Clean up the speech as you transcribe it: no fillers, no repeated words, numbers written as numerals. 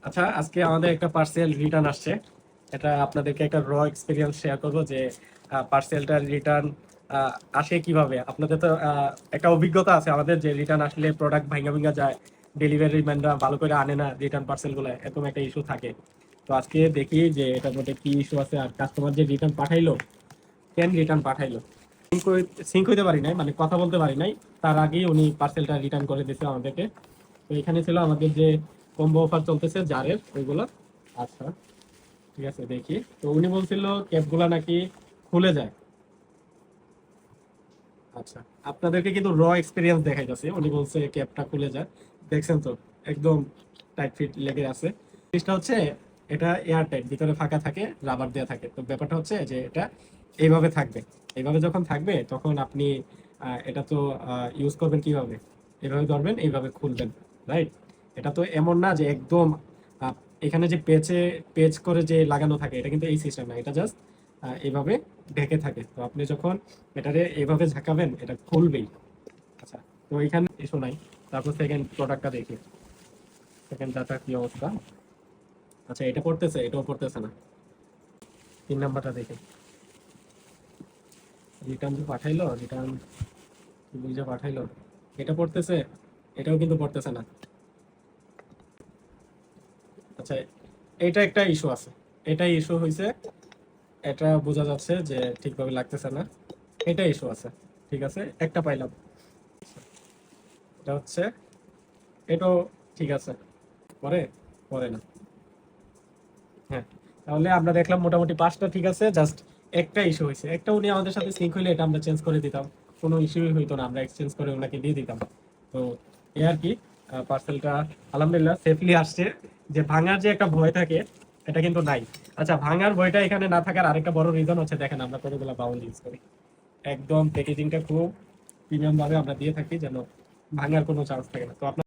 আচ্ছা, আজকে আমাদের একটা পার্সেল রিটার্ন আসছে। এটা আপনাদেরকে একটা এক্সপিরিয়েন্স শেয়ার করবো যে পার্সেলটা রিটার্ন আসে কিভাবে। আপনাদের তো একটা অভিজ্ঞতা আছে আমাদের, যে রিটার্ন আসলে প্রোডাক্ট ভাঙা ভাঙা যায়, ডেলিভারি ম্যানরা ভালো করে আনে না রিটার্ন পার্সেলগুলো, এরকম একটা ইস্যু থাকে। তো আজকে দেখি যে এটার মধ্যে কি ইস্যু আছে, আর কাস্টমার যে রিটার্ন পাঠাইলো, কেন রিটার্ন পাঠাইলো। সিঙ্ক হইতে পারি নাই, মানে কথা বলতে পারি নাই, তার আগেই উনি পার্সেলটা রিটার্ন করে দিয়েছে আমাদেরকে। তো এখানে ছিল আমাদের যে কম্বো অফার চলতেছে জারের ওইগুলো। আচ্ছা, ঠিক আছে, দেখি। তো উনি বলছিল ক্যাপগুলা নাকি খুলে যায়। আচ্ছা, আপনাদেরকে কিন্তু এক্সপিরিয়েন্স দেখাই যাচ্ছে। উনি বলছে ক্যাপটা খুলে যায়, দেখছেন তো, একদম টাইট ফিট লেগে আছে। জিনিসটা হচ্ছে এটা এয়ার টাইট, ভিতরে ফাঁকা থাকে, রাবার দেওয়া থাকে। তো ব্যাপারটা হচ্ছে যে এটা এইভাবে থাকবে। এইভাবে যখন থাকবে তখন আপনি এটা তো ইউজ করবেন কিভাবে, এইভাবে ধরবেন, এইভাবে খুলবেন, রাইট? এটা তো এমন না যে একদম আহ, এখানে যে পেচ করে যে লাগানো থাকে, এটা কিন্তু এই সিস্টেম না, এটা জাস্ট এইভাবে ঢেকে থাকে। তো আপনি যখন এটারে এইভাবে ঝাঁকাবেন, এটা খুলবেই। আচ্ছা, তো এখানে ইস্যু নাই। তারপর সেকেন্ড প্রোডাক্টটা দেখি, সেকেন্ড ডাটা কি অবস্থা। আচ্ছা, এটা পড়তেছে, এটাও পড়তেছে না। তিন নাম্বারটা দেখি, রিটার্ন যে পাঠাইলো, রিটার্ন কি বুঝে পাঠাইলো, এটা পড়তেছে, এটাও কিন্তু পড়তেছে না। আচ্ছা, এটা একটা ইস্যু আছে, এটাই ইস্যু হয়েছে। এটা বোঝা যাচ্ছে যে ঠিকভাবে লাগতেছে না, এটা ইস্যু আছে। ঠিক আছে, একটা পাইলাম। এটা হচ্ছে, এটাও ঠিক আছে, পরে পরে না। হ্যাঁ, তাহলে আমরা দেখলাম মোটামুটি পাঁচটা ঠিক আছে, জাস্ট একটা ইস্যু হয়েছে। একটা উনি আমাদের সাথে সিঙ্ক হইলে এটা আমরা চেঞ্জ করে দিতাম, কোনো ইস্যুই হইতো না, আমরা এক্সচেঞ্জ করে ওনাকে দিয়ে দিতাম। তো এই আর কি, পার্সেলটা আলহামদুলিল্লাহ সেফলি আসছে। যে ভাঙার যে একটা ভয় থাকে, এটা কিন্তু নাই। আচ্ছা, ভাঙার ভয়টা এখানে না থাকার আরেকটা বড় রিজন হচ্ছে, দেখেন আমরা কতগুলো বাউল ইউজ করি। একদম প্যাকেজিংটা খুব প্রিমিয়াম ভাবে আমরা দিয়ে থাকি, যেন ভাঙার কোনো চান্স থাকে না। তো আপনার